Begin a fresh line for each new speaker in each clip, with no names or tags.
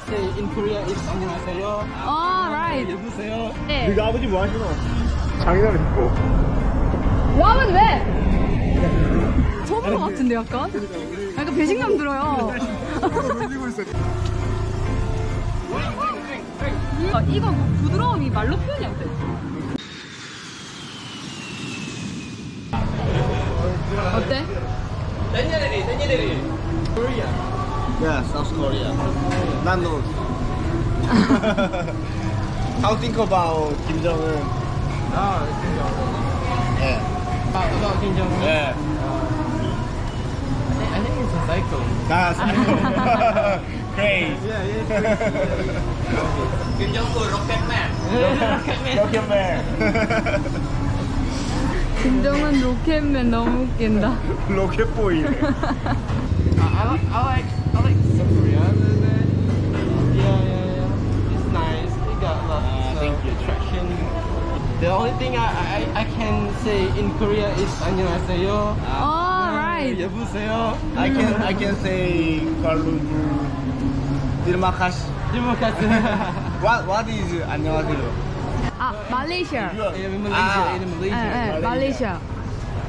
say in Korea is 안녕하세요.
Right.
여보세요.
네.
너희 아버지 뭐 하시노? 장인어른 있고.
라면 왜? 처음 같은데 약간? 약간 배신감 들어요.
놀리고 있어.
이거 부드러움이 말로 표현이 안 돼. 어때?
Korea.
Yeah, South Korea. 난 너. How think about Kim Jong Un? Yeah.
About Kim Jong Un.
Yeah.
I think it's a psycho.
That's crazy.
Yeah.
Kim Jong Un rocket man.
Rocket man.
김정은 로켓맨 너무 웃긴다.
로켓 보이.
I like South Korea. Yeah. It's nice. It got lots
thank you.
attraction. The only thing I can say in Korea is 안녕하세요.
Right.
여보세요.
I can say Kuala Terima kasih.
Terima kasih.
What is 안녕하세요?
말레이시아.
In Malaysia.
말레이시아.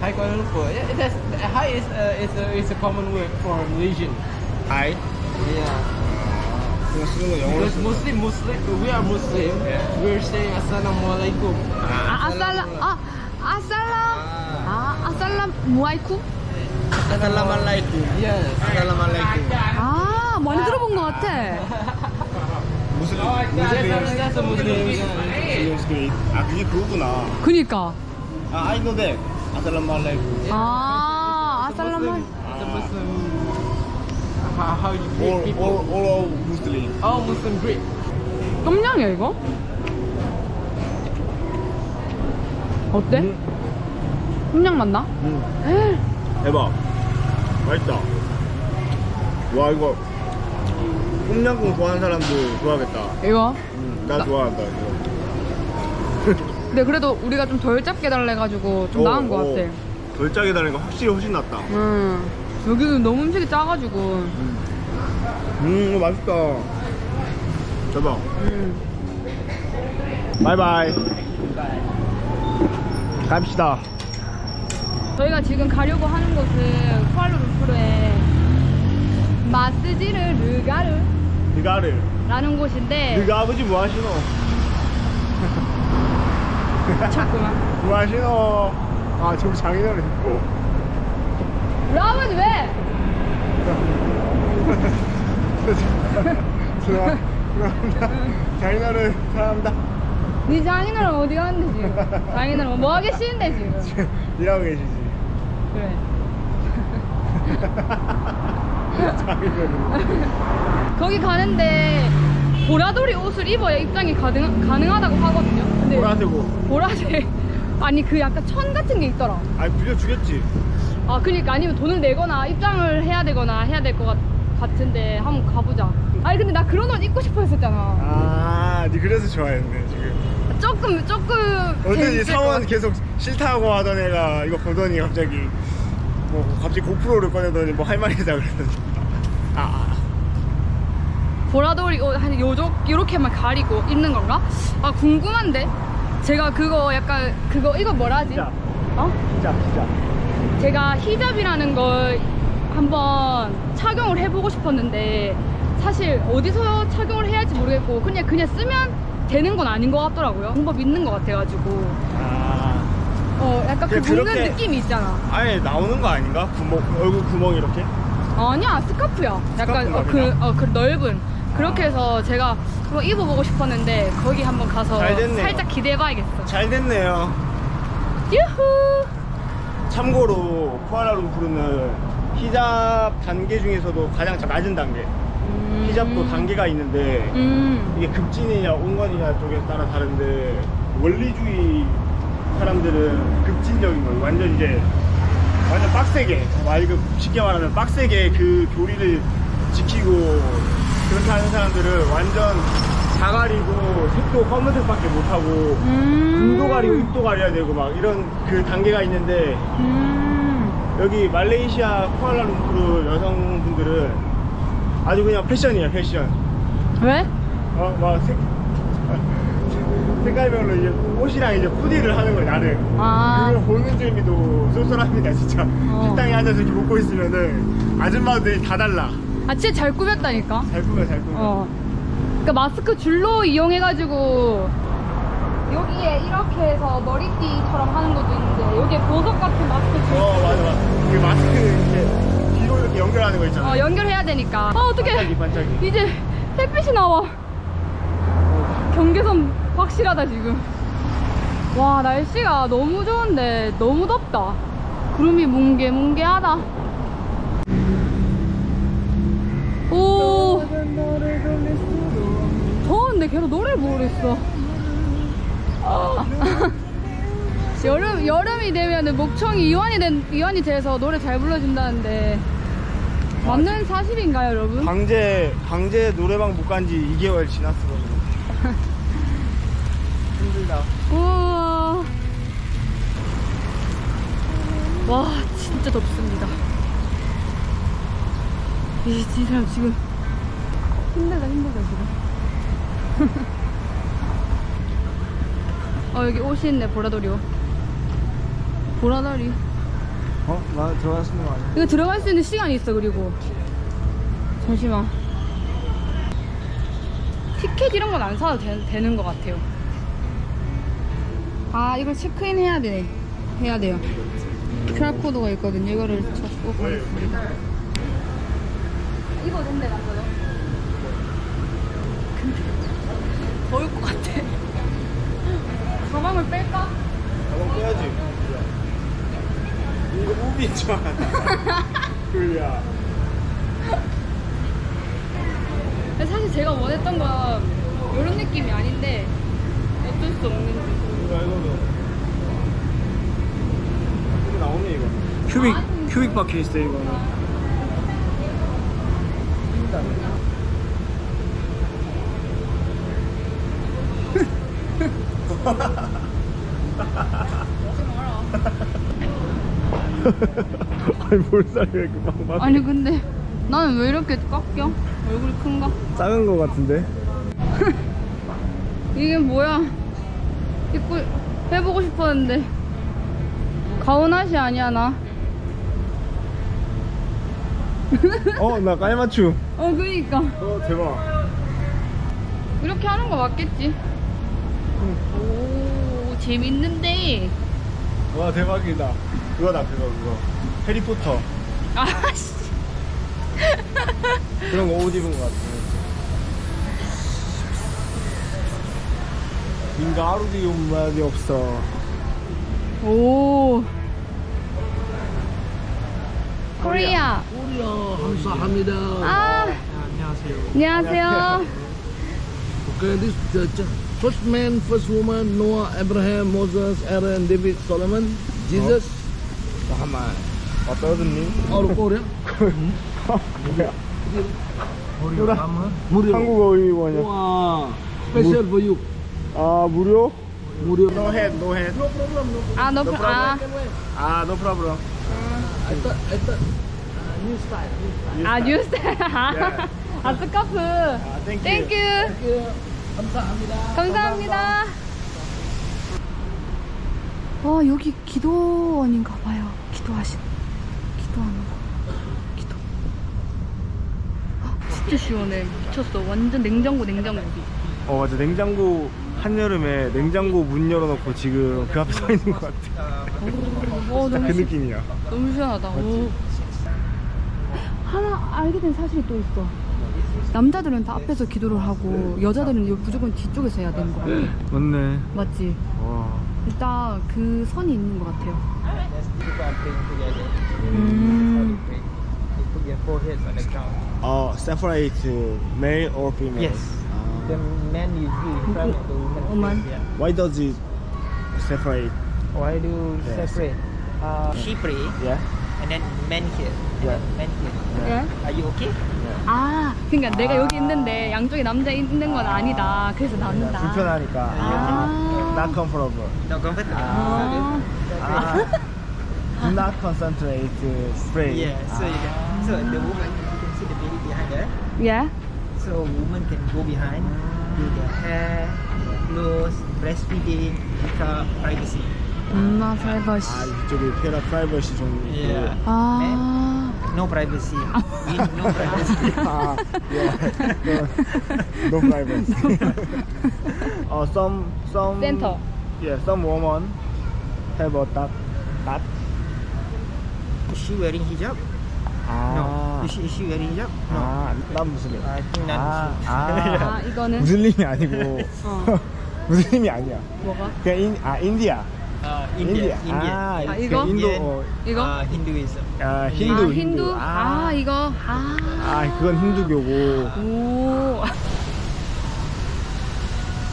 Hi Kuala Lumpur. Yeah, hi is a common word for Malaysian.
Hi.
Yeah.
그거 쓰는 거 영어로
Because Muslim, we are Muslim. We're saying Assalamualaikum.
아살라무알쿰?
Assalamualaikum.
Yes.
Assalamualaikum.
많이 들어본 것 같아.
무슬림.
That's a Muslim.
무슬림. 아 그게 그거구나.
그니까.
I know that. Assalamualaikum.
아살라무.
It's a Muslim. How you greet people?
All Muslim.
Oh, Muslim greet.
똠양이야 이거? 어때? 똠양 맞나?
대박. 맛있다. 와 이거 꼼냥꿍 좋아하는 사람들 좋아하겠다.
이거?
나 좋아한다 이거.
근데 그래도 우리가 좀 덜 작게 달래가지고 좀 나은 것 같아.
덜 짜게 다는 거 확실히 훨씬 낫다.
여기는 너무 음식이 작아지고.
이거 맛있다. 대박. 바이바이. 갑시다.
저희가 지금 가려고 하는 곳은 쿠알라룸푸르의 마스지르 르가르라는
이가를.
곳인데.
너가 아버지 뭐 하시노?
잠깐만.
뭐 하시노? 아 저기 장인어른 있고.
라면 왜?
죄송합니다. 장인어른 사랑합니다.
네 장인어른 어디 갔는데 지금? 장인어른 뭐 하기 싫은데 지금?
일하고 계시지.
그래.
장인어른.
거기 가는데 보라돌이 옷을 입어야 입장이 가능하다고 하거든요. 근데
보라색 옷.
보라색. 아니 그 약간 천 같은 게 있더라.
아니 빌려주겠지.
그러니까 아니면 돈을 내거나 입장을 해야 되거나 해야 될 것 같은데 한번 가보자. 아니 근데 나 그런 옷 입고 싶어 했었잖아.
니 그래서 좋아했네 지금.
조금
어제 이
재밌을 것
사원
같아.
계속 싫다고 하던 애가 이거 보더니 갑자기 갑자기 고프로를 꺼내더니 뭐 할 말이다 그랬는데.
보라돌이 옷 한 요렇게만 가리고 입는 건가? 궁금한데. 제가 그거 약간 이거 뭐라 하지?
히잡.
어?
히잡.
제가 히잡이라는 걸 한번 착용을 해보고 싶었는데 사실 어디서 착용을 해야 할지 모르겠고 그냥 쓰면 되는 건 아닌 것 같더라고요. 방법 있는 것 같아가지고 약간 그 묶는
그렇게
느낌이 있잖아.
아예 나오는 거 아닌가? 얼굴 구멍 이렇게?
아니야, 스카프야. 약간
스카프인가,
그 넓은 그렇게 해서 제가 한번 입어보고 싶었는데 거기 한번 가서
잘 됐네요.
살짝 기대해봐야겠어.
잘 됐네요.
유후.
참고로 쿠알라룸푸르는 히잡 단계 중에서도 가장 낮은 단계. 히잡도 단계가 있는데 이게 급진이냐 온건이냐 쪽에 따라 다른데 원리주의 사람들은 급진적인 거예요. 완전 빡세게 쉽게 말하면 빡세게 그 교리를 지키고 그렇게 하는 사람들은 완전 다 가리고 색도 검은색밖에 못하고 눈도 가리고 입도 가려야 되고 막 이런 그 단계가 있는데 여기 말레이시아 쿠알라룸푸르 여성분들은 아주 그냥 패션이에요. 패션
왜?
막 색깔별로 이제 옷이랑 이제 후디를 하는 걸 나름.
아.
그걸 보는 재미도 쏠쏠합니다 진짜. 식당에 앉아서 이렇게 먹고 있으면은 아줌마들이 다 달라.
아 진짜 잘 꾸몄다니까.
잘 꾸며 잘 꾸며.
그러니까 마스크 줄로 이용해가지고 여기에 이렇게 해서 머리띠처럼 하는 것도 있는데 여기에 보석 같은 마스크 줄.
맞아. 그 마스크 이렇게 뒤로 이렇게 연결하는 거 있잖아.
연결해야 되니까. 어떡해.
반짝이.
이제 햇빛이 나와. 경계선 확실하다 지금. 와 날씨가 너무 좋은데 너무 덥다. 구름이 뭉게뭉게하다. 오 더운데 계속 노래를 부르겠어. 여름이 되면은 목청이 이완이 돼서 노래 잘 불러준다는데 맞는 사실인가요 여러분?
강제 노래방 못 간 지 2개월 지났어. 힘들다.
우와. 와 진짜 덥습니다. 이 사람 지금 힘들다 지금. 여기 옷이 있네. 보라돌이요. 보라돌이.
나 들어갈 수 있는 거 아니야?
이거 들어갈 수 있는 시간이 있어. 그리고 잠시만. 티켓 이런 건 안 사도 되는 것 같아요. 이걸 체크인 해야 돼요. QR코드가 있거든요. 이거를 찾고 가겠습니다. 이거 된대 맞아요? 근데 더울 것 같아. 가방을 뺄까?
가방 빼야지. 이거 우비지만. 그야.
사실 제가 원했던 건 이런 느낌이 아닌데 어쩔 수 없는.
이거 나오네 이거. 큐빅 박혀 있어 이거는. 아니 볼살이 왜 이렇게 막
아니 근데 나는 왜 이렇게 깎여? 얼굴이 큰가?
작은 거 같은데?
이게 뭐야? 입고 해보고 싶었는데 가오나시 아니야 나?
나 깔맞춤.
그니까
대박.
이렇게 하는 거 맞겠지? 오 재밌는데.
와 대박이다. 그거 해리포터
아씨.
그런 거 옷 입은 거 같아. 윙가루디움 말이 없어.
오 코리아.
감사합니다.
안녕하세요.
Okay, this the first man, first woman, Noah, Abraham, Moses, Aaron, David, Solomon, Jesus, Muhammad.
떠드니?
Korea. 무료.
한국어 의원이야.
Wow, special for you.
무료?
무료.
No head.
no
no problem.
I thought, new style.
뉴 스타일. 스카프.
Thank you.
땡큐. 감사합니다. 여기 기도원인가 봐요. 기도하는 거. 기도. 진짜 시원해. 미쳤어. 완전 냉장고.
맞아. 냉장고 한여름에 냉장고 문 열어놓고 지금 그 앞에 서 있는 것 같아.
너무
그 느낌이야.
너무 시원하다. 하나 알게 된 사실이 또 있어. 남자들은 다 앞에서 기도를 하고 여자들은 무조건 뒤쪽에서 해야 되는 것 같아.
맞네.
맞지?
와.
일단 그 선이 있는 것 같아요.
Separate male or female?
Yes. The man usually in front of the woman.
woman.
Yeah.
Why does it separate?
Why do
Yes.
separate? She pray
Yeah.
and then man here.
Yeah.
And then man here.
예?
Are you okay?
그러니까 내가 여기 있는데 양쪽에 남자 있는 건 아니다. 그래서 나눈다.
불편하니까. Not comfortable.
No comfortable.
Do not concentrate. Pray.
Yeah. So you can. So the woman, you can see the baby behind her.
예?
So so women can go behind, do their hair, clothes, breastfeeding, without privacy.
프라이버시.
아 이쪽에 프라이버시 좀 있고.
Yeah.
아.
No privacy. We need no privacy.
아, yeah. No privacy. some
센터.
Yeah, some women have a that.
Is she wearing hijab?
아,
No. Is she wearing hijab? No.
아, 난 무슬림.
I think not.
아, 이거는
무슬림이 아니고 무슬림이 아니야.
뭐가?
그냥 인디아.
India.
아,
아, 이거?
그 인도.
이거?
Hinduism.
아, 힌두.
힌두? 아, 이거.
그건 힌두교고.
오.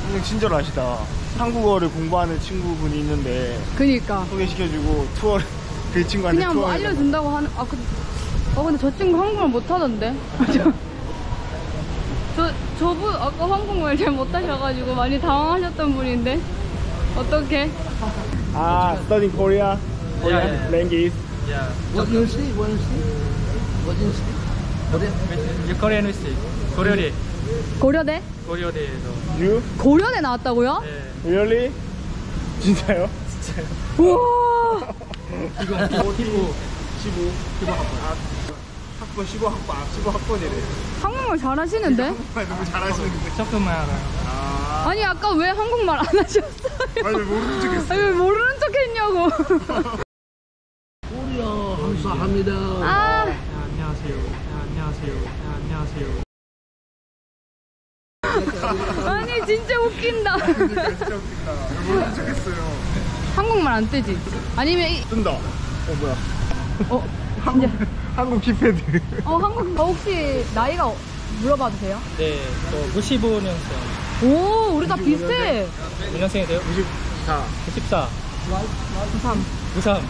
선생님 친절하시다. 한국어를 공부하는 친구분이 있는데
그니까.
소개시켜주고 투어 그 친구한테
그냥 뭐
투어
알려준다고 하는. 근데 저 친구 한국말 못하던데. 저분 아까 한국말 잘 못하셔가지고 많이 당황하셨던 분인데. 어떡해?
studying Korea
Yeah.
language.
Yeah.
What university? What university? What university? Korea?
Korean University. 고려대.
고려대?
고려대에서.
You?
고려대 나왔다고요?
네.
Really? 진짜요?
우와.
지금 15
학번 15학번이래.
한국말 잘하시는데?
너무 잘하시는데.
조금만 알아요.
아니 아까 왜 한국말 안 하셨어요?
아니 모르는 척했어.
아니 왜 모르는 척 했냐고.
Korea, 감사합니다.
아.
안녕하세요. 안녕하세요.
아니 진짜 웃긴다.
진짜 웃긴다. 모르는 척했어요.
한국말 안 뜨지? 아니면
뜬다. 뭐야? 한국 키패드.
한국 혹시 나이가 물어봐도 돼요?
네, 저 95년생.
오 우리 다 비슷해.
몇 년생이 돼요?
94.
94.
93.
93.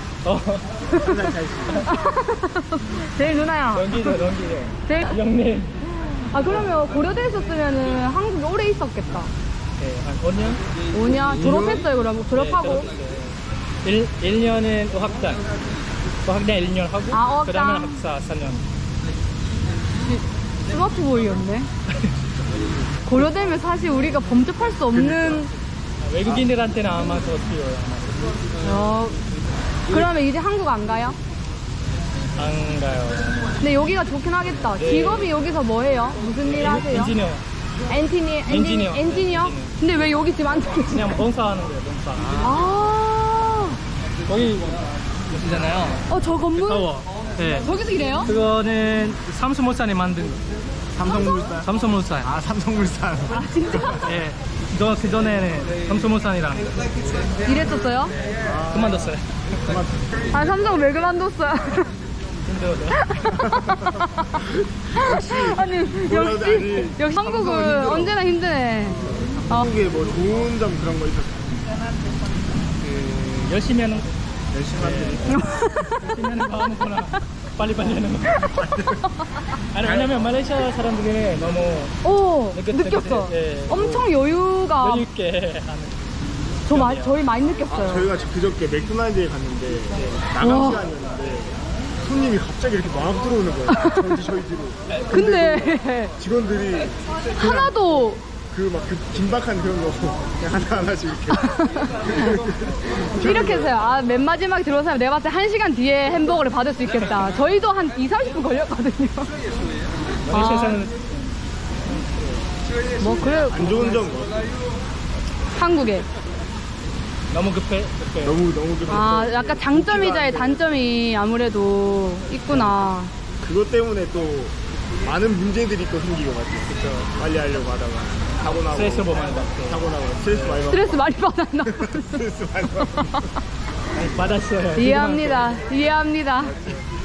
한살 차이지.
제일 누나야.
넘기죠.
제일.
형님.
그러면 고려대에 있었으면은 한국에 오래 있었겠다.
네, 한 5년?
5년 졸업했어요 그럼 졸업하고.
네, 1년은 어학당. 어학당 1년 하고
어학당.
그 다음에 학사 4년.
스마트 보이였네. 고려대면 사실 우리가 범접할 수 없는.
외국인들한테는 아마 더 필요해요.
그러면 이제 한국 안 가요?
안 가요.
근데 여기가 좋긴 하겠다.
네.
직업이 여기서 뭐예요? 무슨 일 하세요?
엔지니어.
엔지니어? 근데 왜 여기 지금 안 계세요?
그냥 봉사하는 거예요, 봉사. 거기 있잖아요.
저 건물?
타워. 네.
저기서 일해요?
그거는 삼성물산이 만든 거.
삼성물산.
삼성물산.
삼성물산.
진짜?
예. 그 전에는 삼성물산이라는 거.
일했었어요?
그만뒀어요.
삼성 왜 그만뒀어요?
힘들어요.
아니 역시 한국은 언제나 힘드네.
한국에 뭐 좋은 점 그런 거 있었어요?
열심히 하는 거.
열심히 하는
열심히 하는 거 아무거나 빨리빨리 하는 거. 아니 왜냐면 말레이시아 사람들이 너무
느꼈어.
예.
엄청 여유가
여유 있게 하는.
저희 많이 느꼈어요.
저희가 그저께 맥도날드에 갔는데 마감 시간이었는데 손님이 갑자기 이렇게 막 들어오는 거예요. 저희 뒤로.
근데
직원들이
하나도
그 긴박한 그런 거 그냥 하나씩
이렇게 해서요. 맨 마지막에 들어오면 내가 봤을 때 1시간 뒤에 햄버거를 받을 수 있겠다. 저희도 한 2-30분 걸렸거든요.
말레이시아에서는
그래
안 좋은 점
한국에
너무 급해.
너무 급해서
약간 장점이자 단점이 아무래도 있구나.
그것 때문에 또 많은 문제들이 또 생기고 맞죠. 그렇죠. 빨리 하려고 하다가 사고 나고
스트레스를 많이 받고.
사고 나고
스트레스 많이 받았나?
스트레스 많이 받고
받았어요.
이해합니다. 이해한다.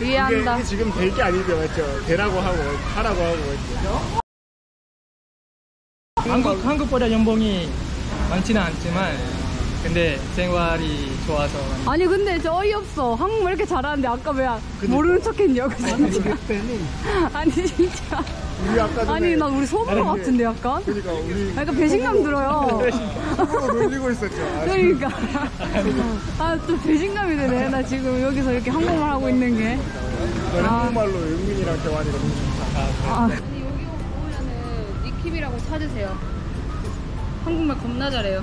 이게 지금 될 게 아닌데 맞죠. 되라고 하고 하라고 하고 맞죠.
한국보다 연봉이 많지는 않지만 근데 생활이 좋아서.
아니 근데 저 어이없어. 한국말 이렇게 잘하는데 아까 왜 모르는 척 했냐고. 아니 진짜.
우리 아까 전에
아니 나 우리 소문어 같은데 약간?
그러니까 우리
약간 배신감 들어요.
서로 놀리고 있었죠.
그러니까 좀 배신감이 드네. 나 지금 여기서 이렇게 한국말 하고 있는 게.
한국말로 영민이랑 대화하니까 너무 좋다.
아니 여기 오면은 킵이라고 찾으세요. 한국말 겁나 잘해요.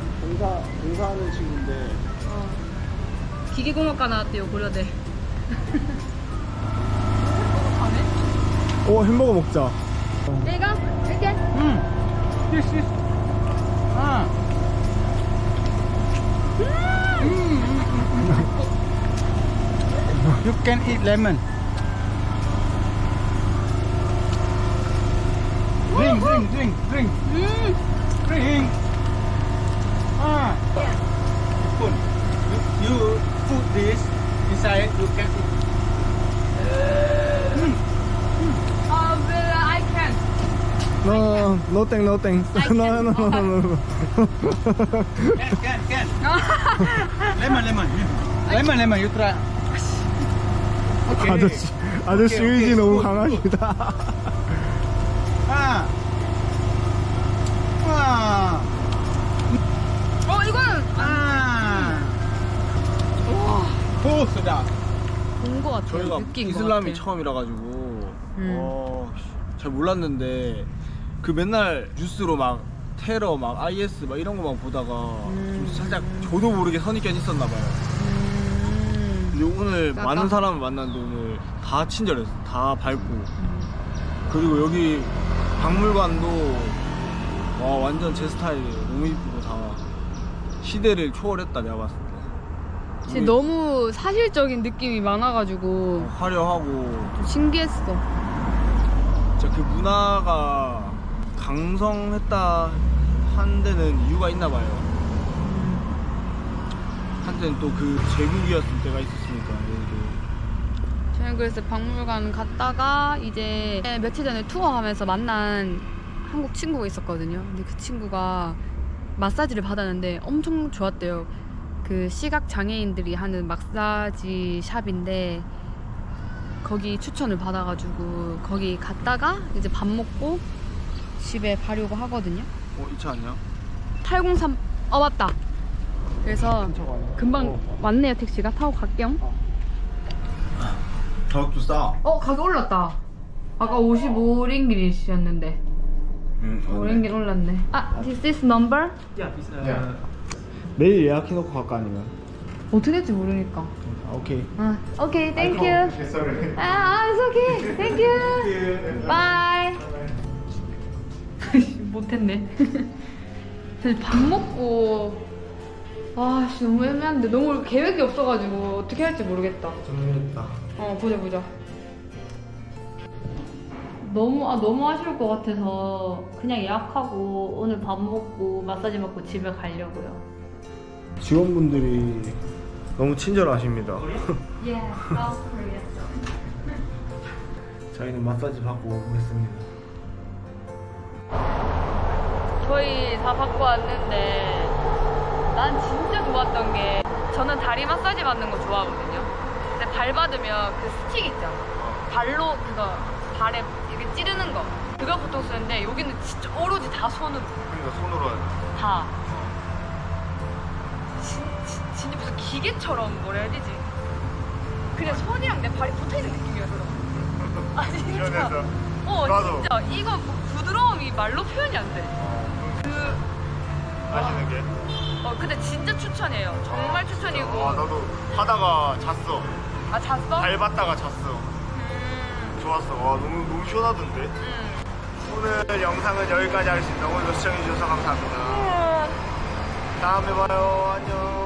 공사하는 친구인데.
기계공학과 나왔대요, 고려대.
오, 햄버거 먹자.
내가 이렇게.
Yes, yes. Ah. You can eat lemon. Drink. Drink. Ah. Put. You put this inside. You can eat.
But I can't.
No thanks. No.
Can. Lemon. You try.
아저씨 의지 너무 강하시다.
Ah.
이거는
오, 쓰다.
본 거 같아요.
저희가
느낀 거
이슬람이
같아요.
처음이라 가지고 잘 몰랐는데 그 맨날 뉴스로 막 테러 막 IS 막 이런 거만 보다가 좀 살짝 저도 모르게 선입견이 있었나 봐요. 근데 오늘
약간?
많은 사람을 만났는데 오늘 다 친절했어. 다 밝고. 그리고 여기 박물관도 와 완전 제 스타일이에요. 너무 이쁘고 다 시대를 초월했다 내가 봤을 때.
진짜 너무 사실적인 느낌이 많아가지고
화려하고
좀 신기했어.
진짜 그 문화가 강성했다 한 데는 이유가 있나 봐요. 한때는 또 그 제국이었을 때가 있었으니까.
저는 그래서 박물관 갔다가 이제 며칠 전에 투어하면서 만난 한국 친구가 있었거든요. 근데 그 친구가 마사지를 받았는데 엄청 좋았대요. 그 시각 장애인들이 하는 마사지 샵인데 거기 추천을 받아가지고 거기 갔다가 이제 밥 먹고 집에 가려고 하거든요.
이 차 아니야?
803 맞다. 그래서 금방 왔네요. 택시가 타고 갈게요.
가격도 싸.
가격 올랐다. 아까 55링깃이었는데 5링깃 올랐네. This is number?
Yeah, it's
내일 예약해놓고 갈까 아니면?
어떻게 될지 모르니까.
오케이.
오케이, thank you. It's okay. Thank you. Bye. 못했네. 사실 밥 먹고 너무 애매한데 너무 계획이 없어가지고 어떻게 할지 모르겠다.
정리했다.
보자. 너무 아쉬울 것 같아서 그냥 예약하고 오늘 밥 먹고 마사지 받고 집에 가려고요.
직원분들이 너무 친절하십니다.
Yeah, South Korea.
저희는 마사지 받고 오겠습니다.
저희 다 받고 왔는데 난 진짜 좋았던 게 저는 다리 마사지 받는 거 좋아하거든요. 근데 발 받으면 그 스틱 있잖아. 발로 그거 발에 이렇게 찌르는 거 그거 보통 쓰는데 여기는 진짜 오로지 다 손으로.
그러니까 손으로
다. 진짜 무슨 기계처럼 뭐라 해야 되지? 그냥 손이랑 내 발이 붙어있는 느낌이어서. 진짜.
시원해서. 나도.
진짜 이거 부드러움이 말로 표현이 안 돼.
아시는 게?
근데 진짜 추천해요. 정말 추천이고.
나도 하다가 잤어.
잤어?
발 받다가 잤어. 좋았어. 너무 시원하던데. 오늘 영상은 여기까지 하겠습니다. 오늘도 시청해주셔서 감사합니다. 다음에 봐요. 안녕.